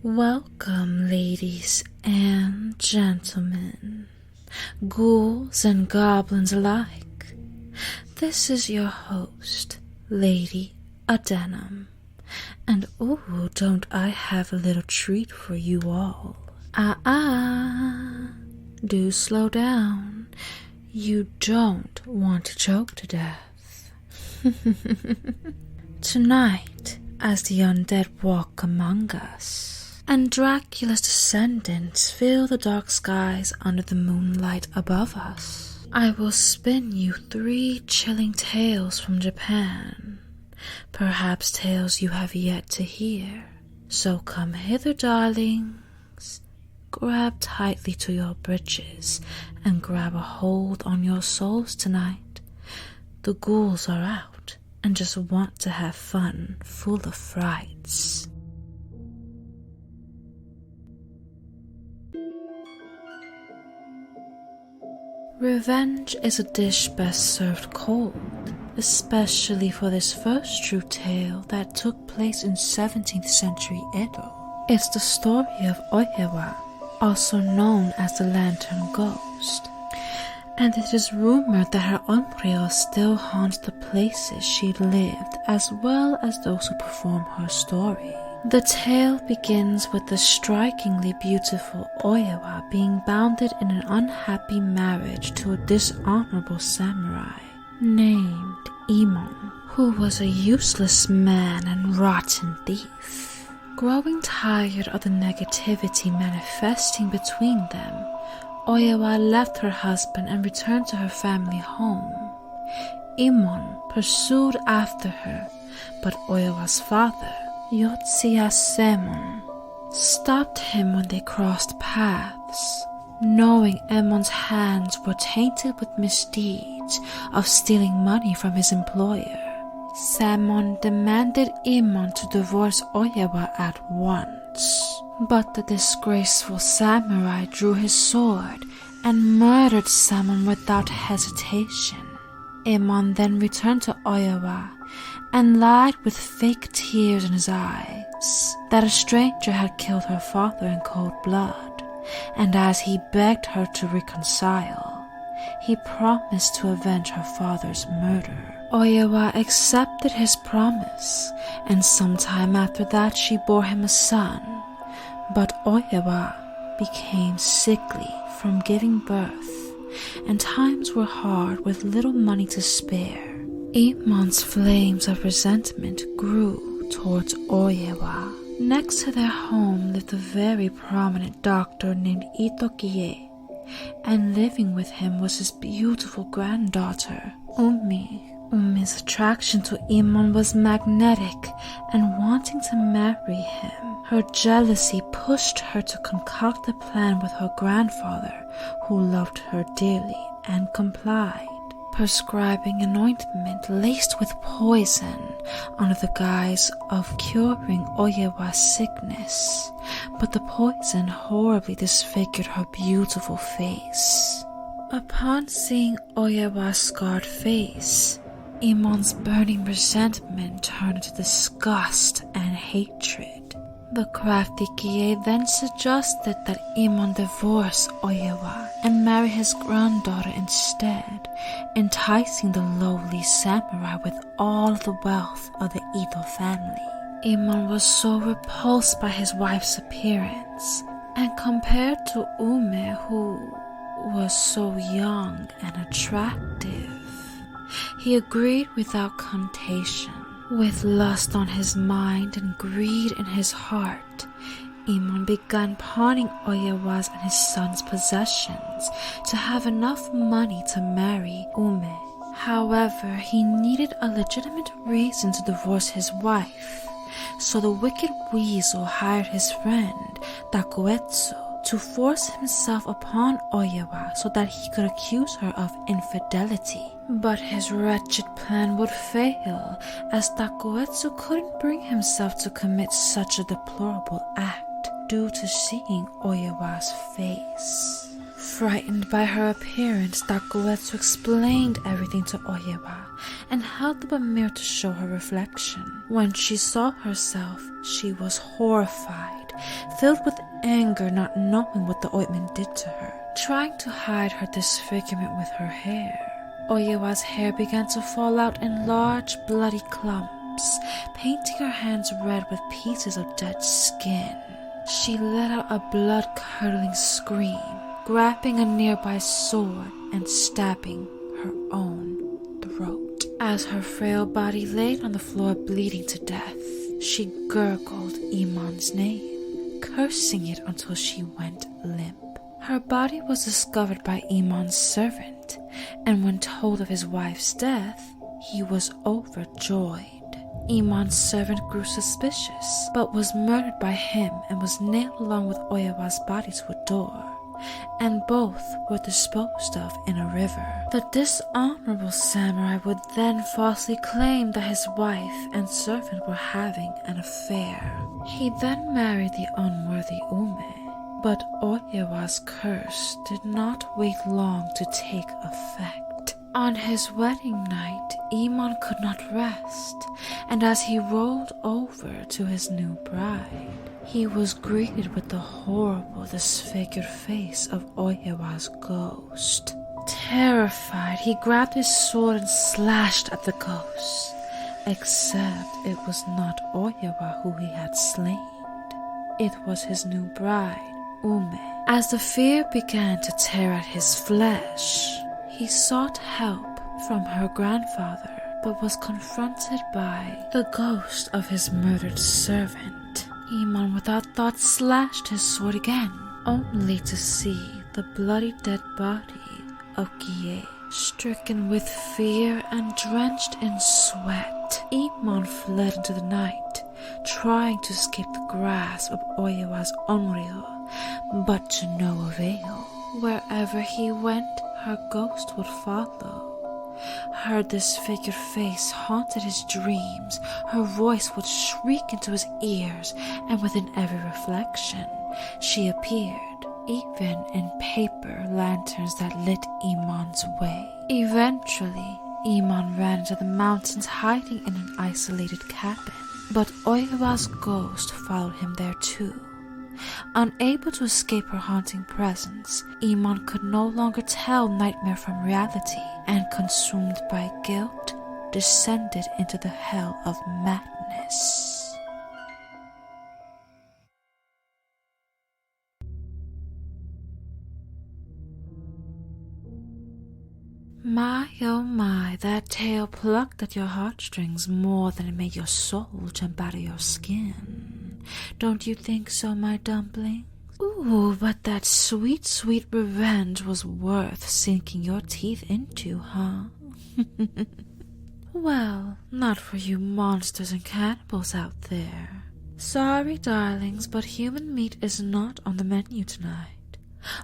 Welcome, ladies and gentlemen, ghouls and goblins alike. This is your host, Lady Adenum, and ooh, don't I have a little treat for you all. Do slow down. You don't want to choke to death. Tonight, as the undead walk among us, and Dracula's descendants fill the dark skies under the moonlight above us, I will spin you 3 chilling tales from Japan, perhaps tales you have yet to hear. So come hither, darlings, grab tightly to your britches, and grab a hold on your souls tonight. The ghouls are out and just want to have fun, full of frights. Revenge is a dish best served cold, especially for this first true tale that took place in 17th century Edo. It's the story of Oyewa, also known as the Lantern Ghost, and it is rumored that her onryo still haunts the places she lived as well as those who perform her story. The tale begins with the strikingly beautiful Oyewa being bounded in an unhappy marriage to a dishonorable samurai named Imon, who was a useless man and rotten thief. Growing tired of the negativity manifesting between them, Oyewa left her husband and returned to her family home. Imon pursued after her, but Oyewa's father, Yotsuya Semon, stopped him when they crossed paths. Knowing Emon's hands were tainted with misdeeds of stealing money from his employer, Semon demanded Imon to divorce Oyewa at once. But the disgraceful samurai drew his sword and murdered Semon without hesitation. Imon then returned to Oyewa and lied with fake tears in his eyes that a stranger had killed her father in cold blood, and as he begged her to reconcile, he promised to avenge her father's murder. Oyewa accepted his promise, and sometime after that she bore him a son, but Oyewa became sickly from giving birth, and times were hard with little money to spare. Imon's flames of resentment grew towards Oyewa. Next to their home lived a very prominent doctor named Itokie, and living with him was his beautiful granddaughter, Umi. Umi's attraction to Imon was magnetic, and wanting to marry him, her jealousy pushed her to concoct a plan with her grandfather, who loved her dearly and complied, prescribing an ointment laced with poison under the guise of curing Oyewa's sickness, but the poison horribly disfigured her beautiful face. Upon seeing Oyewa's scarred face, Imon's burning resentment turned to disgust and hatred. The crafty Kie then suggested that Imon divorce Oyewa and marry his granddaughter instead, enticing the lowly samurai with all the wealth of the Ito family. Imon was so repulsed by his wife's appearance, and compared to Ume, who was so young and attractive, he agreed without contention. With lust on his mind and greed in his heart, Imon began pawning Oyewa's and his son's possessions to have enough money to marry Ume. However, he needed a legitimate reason to divorce his wife, so the wicked weasel hired his friend, Takuetsu, to force himself upon Oyewa so that he could accuse her of infidelity. But his wretched plan would fail, as Takuetsu couldn't bring himself to commit such a deplorable act due to seeing Oyewa's face. Frightened by her appearance, Takuetsu explained everything to Oyewa and held up a mirror to show her reflection. When she saw herself, she was horrified filled with anger, not knowing what the ointment did to her, trying to hide her disfigurement with her hair. Oyewa's hair began to fall out in large bloody clumps, painting her hands red with pieces of dead skin. She let out a blood-curdling scream, grabbing a nearby sword and stabbing her own throat. As her frail body laid on the floor bleeding to death, she gurgled Iman's name, cursing it until she went limp. Her body was discovered by Iman's servant, and when told of his wife's death, he was overjoyed. Iman's servant grew suspicious, but was murdered by him and was nailed along with Oyewa's body to a door, and both were disposed of in a river. The dishonorable samurai would then falsely claim that his wife and servant were having an affair. He then married the unworthy Ume, but Oyewa's curse did not wait long to take effect. On his wedding night, Iman could not rest, and as he rolled over to his new bride, he was greeted with the horrible, disfigured face of Oyewa's ghost. Terrified, he grabbed his sword and slashed at the ghost, except it was not Oyewa who he had slain. It was his new bride, Ume. As the fear began to tear at his flesh, he sought help from her grandfather, but was confronted by the ghost of his murdered servant. Iman without thought slashed his sword again, only to see the bloody dead body of Gie. Stricken with fear and drenched in sweat, Iman fled into the night, trying to escape the grasp of Oyewa's Onryo, but to no avail. Wherever he went, her ghost would follow. Her disfigured face haunted his dreams, her voice would shriek into his ears, and within every reflection, she appeared, even in paper lanterns that lit Iman's way. Eventually, Iman ran into the mountains, hiding in an isolated cabin, but Oyewa's ghost followed him there too. Unable to escape her haunting presence, Iman could no longer tell nightmare from reality, and consumed by guilt, descended into the hell of madness. My, oh my, that tale plucked at your heartstrings more than it made your soul jump out of your skin. Don't you think so, my dumpling? Ooh, but that sweet, sweet revenge was worth sinking your teeth into, huh? Well, not for you monsters and cannibals out there. Sorry, darlings, but human meat is not on the menu tonight.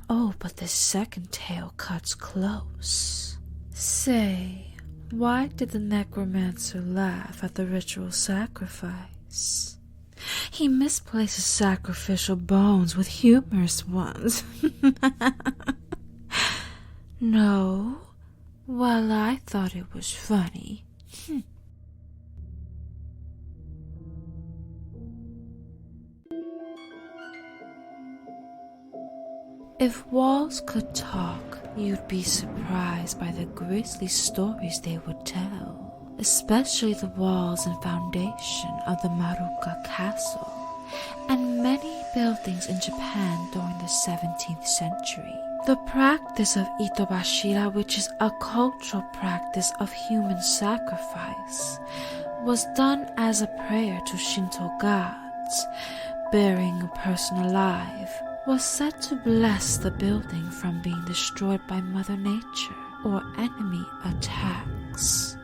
Oh, but this second tale cuts close. Say, why did the necromancer laugh at the ritual sacrifice? He misplaces sacrificial bones with humorous ones. No? Well, I thought it was funny. If walls could talk, you'd be surprised by the grisly stories they would tell, especially the walls and foundation of the Maruka Castle, and many buildings in Japan during the 17th century. The practice of itobashira, which is a cultural practice of human sacrifice, was done as a prayer to Shinto gods. Burying a person alive was said to bless the building from being destroyed by Mother Nature or enemy attacks.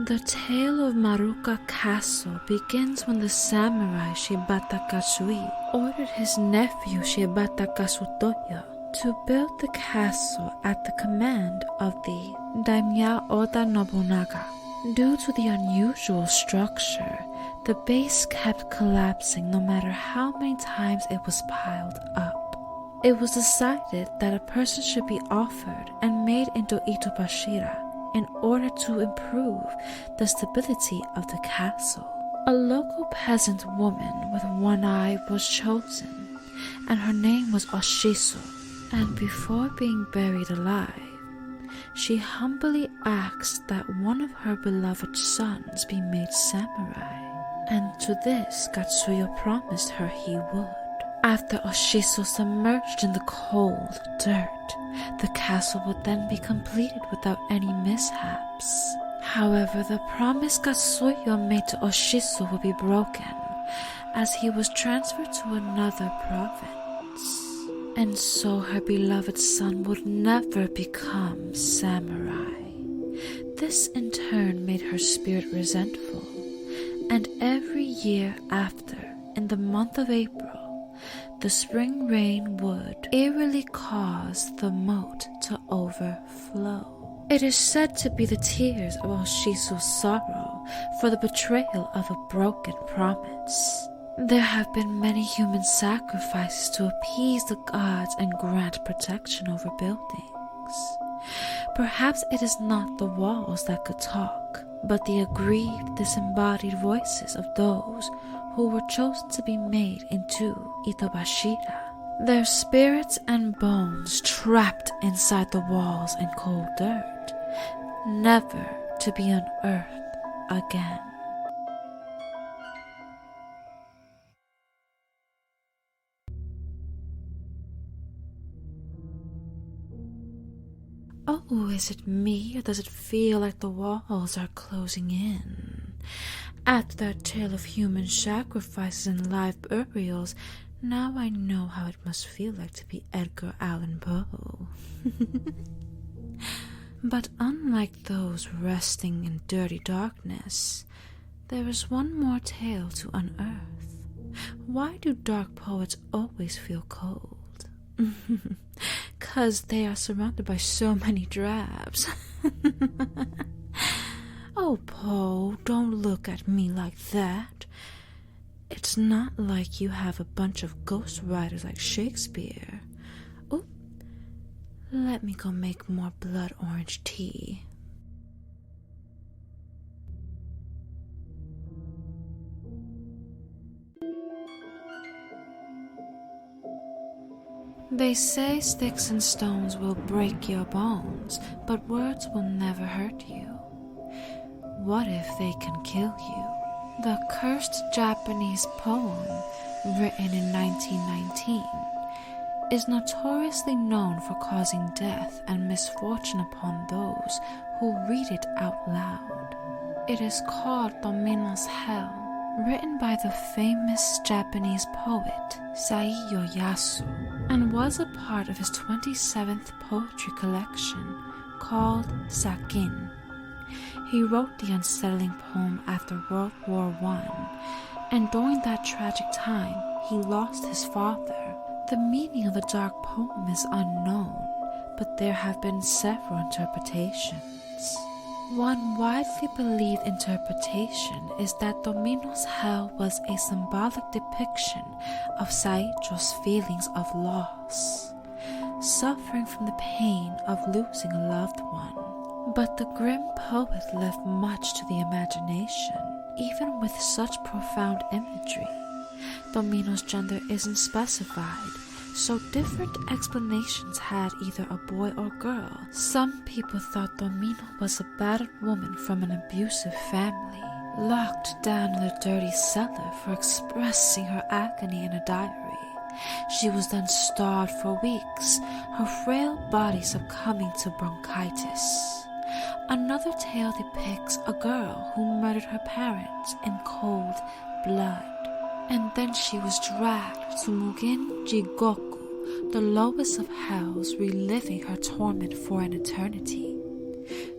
The tale of Maruka Castle begins when the samurai Shibata Kasui ordered his nephew Shibata Kasutoyo to build the castle at the command of the Daimyo Oda Nobunaga. Due to the unusual structure, the base kept collapsing no matter how many times it was piled up. It was decided that a person should be offered and made into itobashira in order to improve the stability of the castle. A local peasant woman with one eye was chosen, and her name was Oshiso. And before being buried alive, she humbly asked that one of her beloved sons be made samurai, and to this Katsuyo promised her he would. After Oshiso submerged in the cold dirt, the castle would then be completed without any mishaps. However, the promise Katsuyo made to Oshiso would be broken, as he was transferred to another province. And so her beloved son would never become samurai. This in turn made her spirit resentful, and every year after, in the month of April, the spring rain would eerily cause the moat to overflow. It is said to be the tears of Oshiso's sorrow for the betrayal of a broken promise. There have been many human sacrifices to appease the gods and grant protection over buildings. Perhaps it is not the walls that could talk, but the aggrieved, disembodied voices of those who were chosen to be made into Itobashira. Their spirits and bones trapped inside the walls and cold dirt, never to be unearthed again. Oh, is it me, or does it feel like the walls are closing in? After that tale of human sacrifices and live burials, now I know how it must feel like to be Edgar Allan Poe. But unlike those resting in dirty darkness, there is one more tale to unearth. Why do dark poets always feel cold? 'Cause they are surrounded by so many drabs. Oh, Poe, don't look at me like that. It's not like you have a bunch of ghostwriters like Shakespeare. Oop, let me go make more blood orange tea. They say sticks and stones will break your bones, but words will never hurt you. What if they can kill you? The cursed Japanese poem, written in 1919, is notoriously known for causing death and misfortune upon those who read it out loud. It is called Domino's Hell, written by the famous Japanese poet Saiyo Yasu, and was a part of his 27th poetry collection called Sakin. He wrote the unsettling poem after World War I, and during that tragic time, he lost his father. The meaning of the dark poem is unknown, but there have been several interpretations. One widely believed interpretation is that Domino's Hell was a symbolic depiction of Saicho's feelings of loss, suffering from the pain of losing a loved one. But the grim poet left much to the imagination, even with such profound imagery. Domino's gender isn't specified, so different explanations had either a boy or girl. Some people thought Domino was a battered woman from an abusive family, locked down in a dirty cellar for expressing her agony in a diary. She was then starved for weeks, her frail body succumbing to bronchitis. Another tale depicts a girl who murdered her parents in cold blood, and then she was dragged to Mugen Jigoku, the lowest of hells, reliving her torment for an eternity.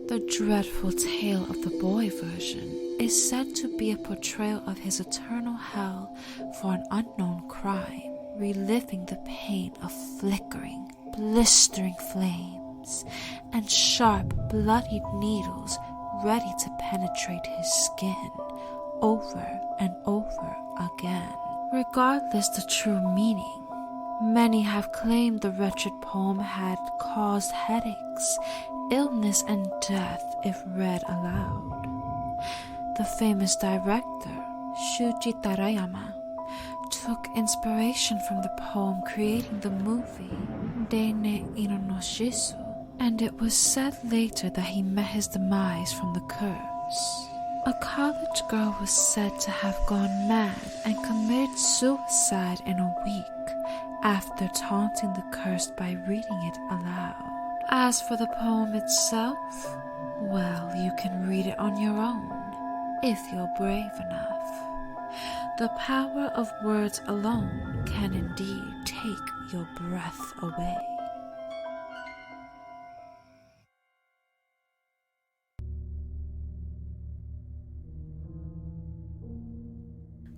The dreadful tale of the boy version is said to be a portrayal of his eternal hell for an unknown crime, reliving the pain of flickering, blistering flames and sharp, bloodied needles ready to penetrate his skin over and over again. Regardless the true meaning, many have claimed the wretched poem had caused headaches, illness, and death if read aloud. The famous director, Shuji Tarayama, took inspiration from the poem creating the movie Dene Inonoshisu, and it was said later that he met his demise from the curse. A college girl was said to have gone mad and committed suicide in a week after taunting the curse by reading it aloud. As for the poem itself, well, you can read it on your own, if you're brave enough. The power of words alone can indeed take your breath away.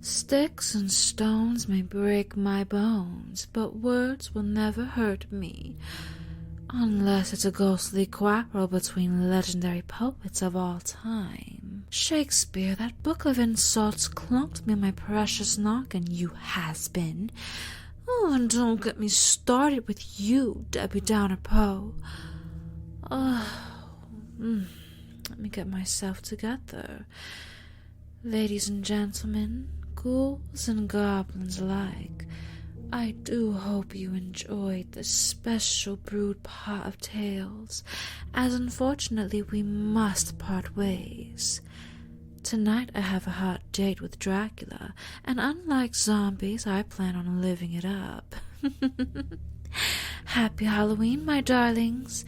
Sticks and stones may break my bones, but words will never hurt me, unless it's a ghostly quarrel between legendary poets of all time. Shakespeare, that book of insults clunked me my precious noggin, you has-been. Oh, and don't get me started with you, Debbie Downer Poe. Let me get myself together. Ladies and gentlemen, ghouls and goblins alike, I do hope you enjoyed this special brewed pot of tales, as unfortunately we must part ways. Tonight I have a hot date with Dracula, and unlike zombies, I plan on living it up. Happy Halloween, my darlings.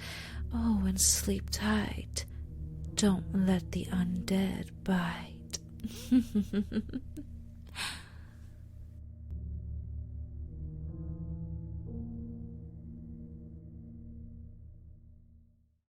Oh, and sleep tight. Don't let the undead bite.